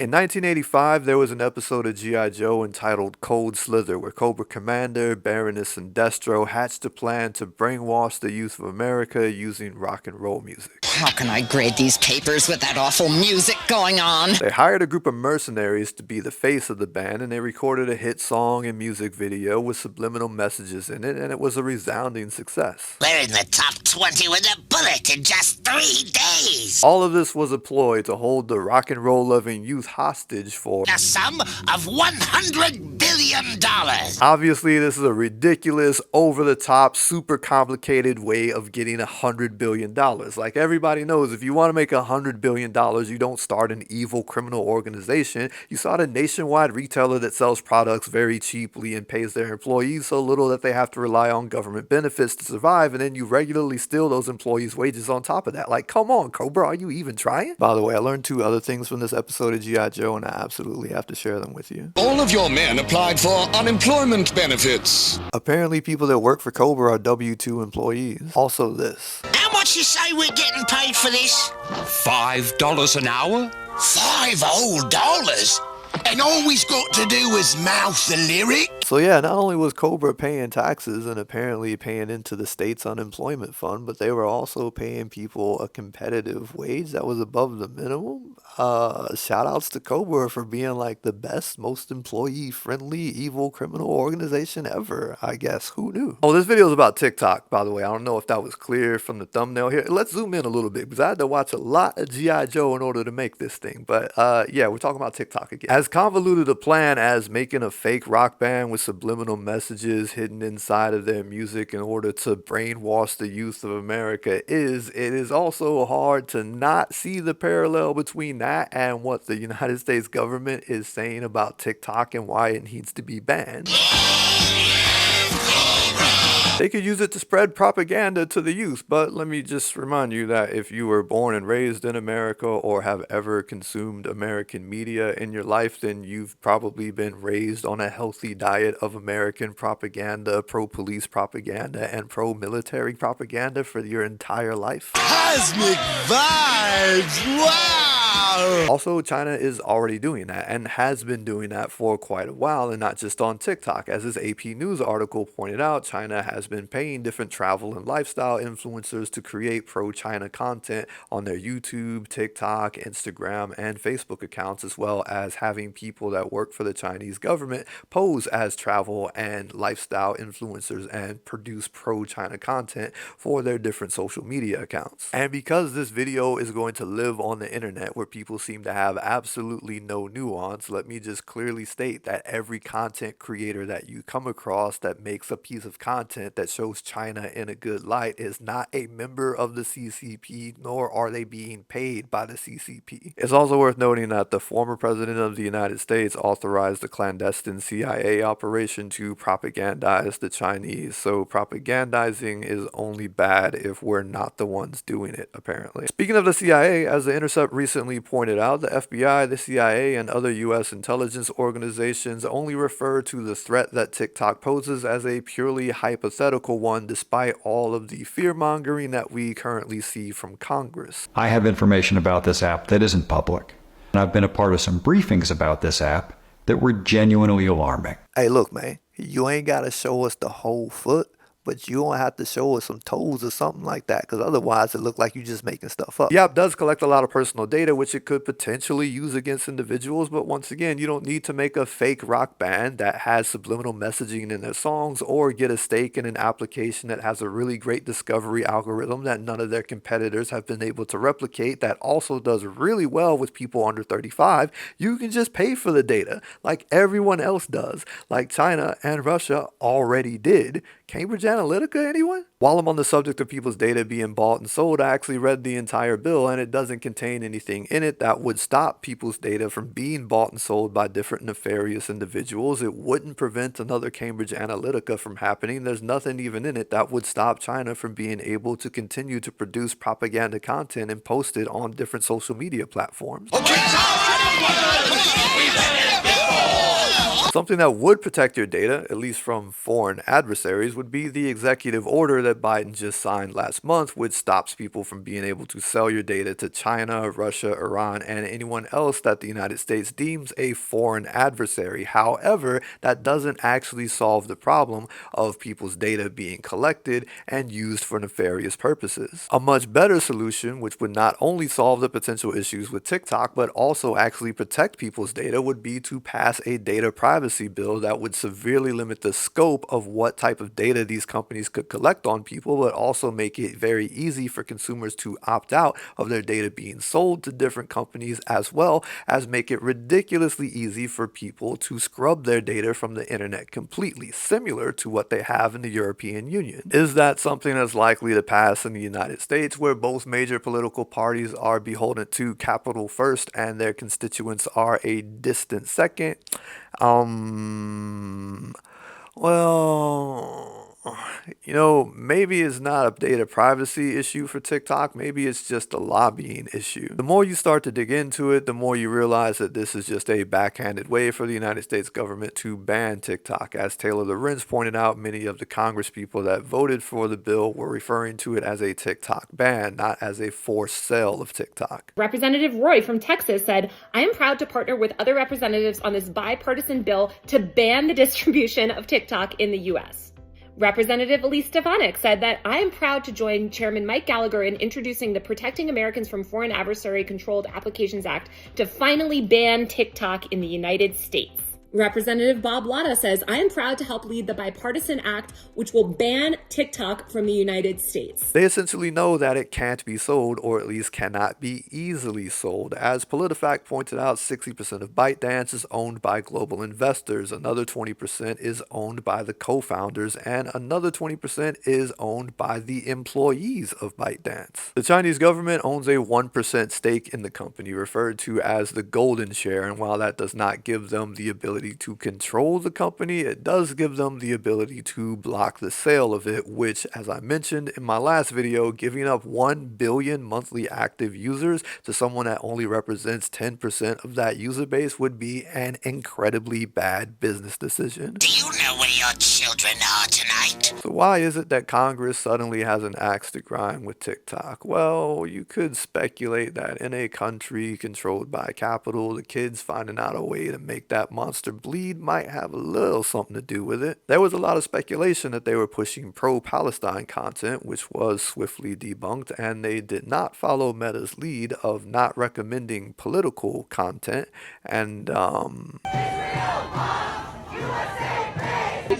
In 1985, there was an episode of G.I. Joe entitled Cold Slither, where Cobra Commander, Baroness, and Destro hatched a plan to brainwash the youth of America using rock and roll music. How can I grade these papers with that awful music going on? They hired a group of mercenaries to be the face of the band, and they recorded a hit song and music video with subliminal messages in it, and it was a resounding success. We're in the top 20 with a bullet in just 3 days. All of this was a ploy to hold the rock and roll loving youth hostage for A sum of $100 billion. Obviously, this is a ridiculous, over-the-top, super complicated way of getting $100 billion. Like everybody knows, if you want to make $100 billion, you don't start an evil criminal organization. You start a nationwide retailer that sells products very cheaply and pays their employees so little that they have to rely on government benefits to survive, and then you regularly steal those employees' wages on top of that. Like, come on, Cobra, are you even trying? By the way, I learned 2 other things from this episode of G.I. Joe, and I absolutely have to share them with you. All of your men applied for unemployment benefits. Apparently, people that work for Cobra are W-2 employees. Also this. How much you say we're getting paid for this? $5 an hour? $5 whole dollars? And all we've got to do is mouth the lyric? So yeah, not only was Cobra paying taxes and apparently paying into the state's unemployment fund, but they were also paying people a competitive wage that was above the minimum. Shout outs to Cobra for being like the best, most employee friendly, evil criminal organization ever, I guess. Who knew? Oh, this video is about TikTok, by the way. I don't know if that was clear from the thumbnail here. Let's zoom in a little bit because I had to watch a lot of G.I. Joe in order to make this thing. But yeah, we're talking about TikTok again. As convoluted a plan as making a fake rock band with subliminal messages hidden inside of their music in order to brainwash the youth of America is, it is also hard to not see the parallel between that and what the United States government is saying about TikTok and why it needs to be banned. They could use it to spread propaganda to the youth, but let me just remind you that if you were born and raised in America or have ever consumed American media in your life, then you've probably been raised on a healthy diet of American propaganda, pro-police propaganda, and pro-military propaganda for your entire life. Cosmic vibes! Wow! Also, China is already doing that and has been doing that for quite a while, and not just on TikTok. As this AP News article pointed out, China has been paying different travel and lifestyle influencers to create pro-China content on their YouTube, TikTok, Instagram, and Facebook accounts, as well as having people that work for the Chinese government pose as travel and lifestyle influencers and produce pro-China content for their different social media accounts. And because this video is going to live on the internet where people seem to have absolutely no nuance, let me just clearly state that every content creator that you come across that makes a piece of content that shows China in a good light is not a member of the CCP, nor are they being paid by the CCP. It's also worth noting that the former president of the United States authorized a clandestine CIA operation to propagandize the Chinese, so propagandizing is only bad if we're not the ones doing it, apparently. Speaking of the CIA, as The Intercept recently pointed out, the FBI, the CIA, and other U.S. intelligence organizations only refer to the threat that TikTok poses as a purely hypothetical one, despite all of the fear-mongering that we currently see from Congress. I have information about this app that isn't public, and I've been a part of some briefings about this app that were genuinely alarming. Hey, look, man, you ain't got to show us the whole foot, but you don't have to show us some toes or something like that, because otherwise it looks like you're just making stuff up. The app does collect a lot of personal data, which it could potentially use against individuals, but once again, you don't need to make a fake rock band that has subliminal messaging in their songs or get a stake in an application that has a really great discovery algorithm that none of their competitors have been able to replicate that also does really well with people under 35. You can just pay for the data like everyone else does, like China and Russia already did. Cambridge Analytica, anyone? While I'm on the subject of people's data being bought and sold, I actually read the entire bill and it doesn't contain anything in it that would stop people's data from being bought and sold by different nefarious individuals. It wouldn't prevent another Cambridge Analytica from happening. There's nothing even in it that would stop China from being able to continue to produce propaganda content and post it on different social media platforms. Something that would protect your data, at least from foreign adversaries, would be the executive order that Biden just signed last month, which stops people from being able to sell your data to China, Russia, Iran, and anyone else that the United States deems a foreign adversary. However, that doesn't actually solve the problem of people's data being collected and used for nefarious purposes. A much better solution, which would not only solve the potential issues with TikTok, but also actually protect people's data, would be to pass a data privacy bill that would severely limit the scope of what type of data these companies could collect on people, but also make it very easy for consumers to opt out of their data being sold to different companies, as well as make it ridiculously easy for people to scrub their data from the internet completely, similar to what they have in the European Union. Is that something that's likely to pass in the United States, where both major political parties are beholden to capital first and their constituents are a distant second? Well, maybe it's not a data privacy issue for TikTok. Maybe it's just a lobbying issue. The more you start to dig into it, the more you realize that this is just a backhanded way for the United States government to ban TikTok. As Taylor Lorenz pointed out, many of the Congress people that voted for the bill were referring to it as a TikTok ban, not as a forced sale of TikTok. Representative Roy from Texas said, "I am proud to partner with other representatives on this bipartisan bill to ban the distribution of TikTok in the U.S." Representative Elise Stefanik said that, "I am proud to join Chairman Mike Gallagher in introducing the Protecting Americans from Foreign Adversary Controlled Applications Act to finally ban TikTok in the United States." Representative Bob Latta says, "I am proud to help lead the bipartisan act which will ban TikTok from the United States." They essentially know that it can't be sold, or at least cannot be easily sold. As PolitiFact pointed out, 60% of ByteDance is owned by global investors, another 20% is owned by the co-founders, and another 20% is owned by the employees of ByteDance. The Chinese government owns a 1% stake in the company, referred to as the golden share, and while that does not give them the ability to control the company, it does give them the ability to block the sale of it, which, as I mentioned in my last video, giving up 1 billion monthly active users to someone that only represents 10% of that user base would be an incredibly bad business decision. Do you know where your children are tonight? So why is it that Congress suddenly has an axe to grind with TikTok? Well, you could speculate that in a country controlled by capital, the kids finding out a way to make that monster bleed might have a little something to do with it. There was a lot of speculation that they were pushing pro-Palestine content, which was swiftly debunked, and they did not follow Meta's lead of not recommending political content. And I've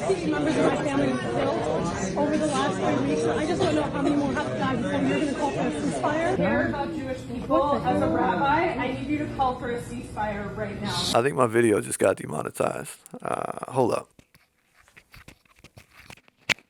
seen members of my family killed over the last 3 weeks. I just don't know how many more have to die before you're going to call for a ceasefire. I care about Jewish people. As a rabbi, I need you to call for a ceasefire right now. I think my video just got demonetized. Hold up.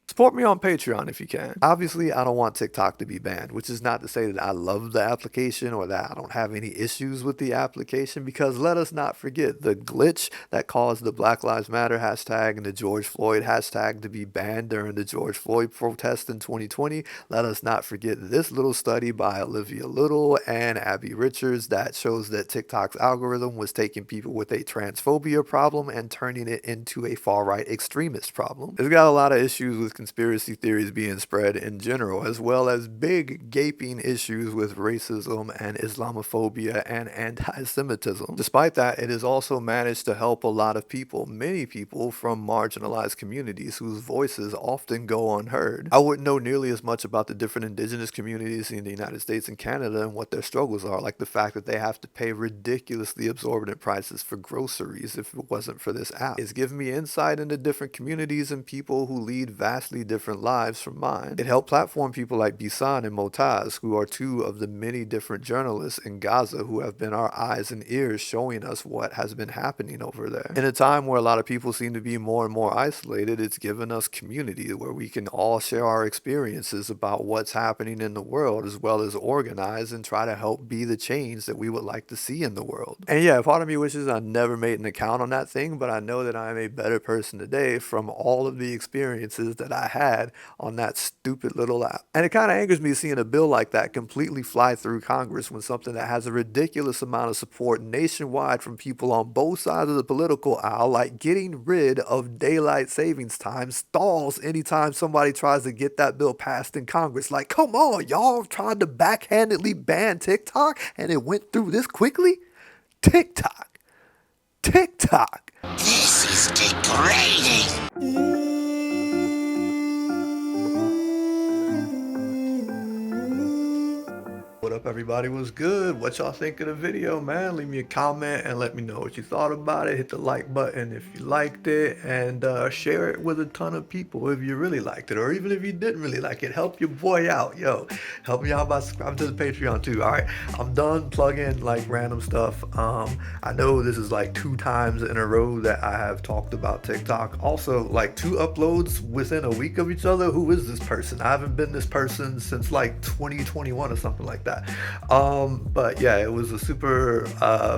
Support me on Patreon if you can. Obviously, I don't want TikTok to be banned, which is not to say that I love the application or that I don't have any issues with the application, because let us not forget the glitch that caused the Black Lives Matter hashtag and the George Floyd hashtag to be banned during the George Floyd protest in 2020. Let us not forget this little study by Olivia Little and Abby Richards that shows that TikTok's algorithm was taking people with a transphobia problem and turning it into a far-right extremist problem. It's got a lot of issues with conspiracy theories being spread in general, as well as big gaping issues with racism and Islamophobia and anti-Semitism. Despite that, it has also managed to help a lot of people, many people from marginalized communities whose voices often go unheard. I wouldn't know nearly as much about the different indigenous communities in the United States and Canada and what their struggles are, like the fact that they have to pay ridiculously exorbitant prices for groceries if it wasn't for this app. It's given me insight into different communities and people who lead vastly different lives from mine. It helped platform people like Bisan and Motaz, who are two of the many different journalists in Gaza who have been our eyes and ears showing us what has been happening over there. In a time where a lot of people seem to be more and more isolated, it's given us community where we can all share our experiences about what's happening in the world, as well as organize and try to help be the change that we would like to see in the world. And yeah, part of me wishes I never made an account on that thing, but I know that I am a better person today from all of the experiences that I had on that stupid little app. And it kind of angers me seeing a bill like that completely fly through Congress when something that has a ridiculous amount of support nationwide from people on both sides of the political aisle, like getting rid of daylight savings time, stalls anytime somebody tries to get that bill passed in Congress. Like, come on, y'all tried to backhandedly ban TikTok and it went through this quickly? TikTok. TikTok. This is degrading. What up, everybody? What's good? What y'all think of the video, man? Leave me a comment and let me know what you thought about it. Hit the like button if you liked it, and share it with a ton of people if you really liked it, or even if you didn't really like it. Help your boy out. Yo, help me out by subscribing to the Patreon too. All right, I'm done plugging like random stuff. I know this is like 2 times in a row that I have talked about TikTok. Also, like 2 uploads within a week of each other. Who is this person? I haven't been this person since like 2021 or something like that. But yeah, it was a super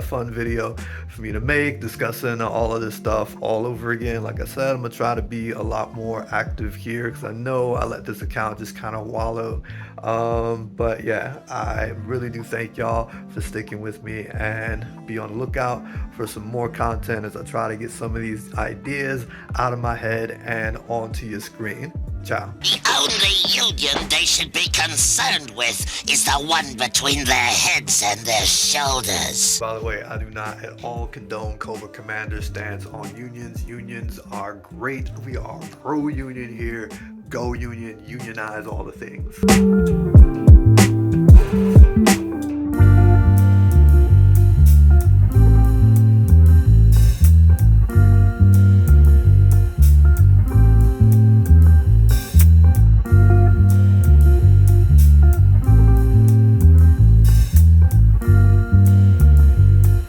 fun video for me to make, discussing all of this stuff all over again. Like I said, I'm gonna try to be a lot more active here because I know I let this account just kind of wallow. But yeah, I really do thank y'all for sticking with me, and be on the lookout for some more content as I try to get some of these ideas out of my head and onto your screen. Ciao. The only union they should be concerned with is the one between their heads and their shoulders. By the way, I do not at all condone Cobra Commander's stance on unions. Unions are great. We are pro-union here. Go union, unionize all the things.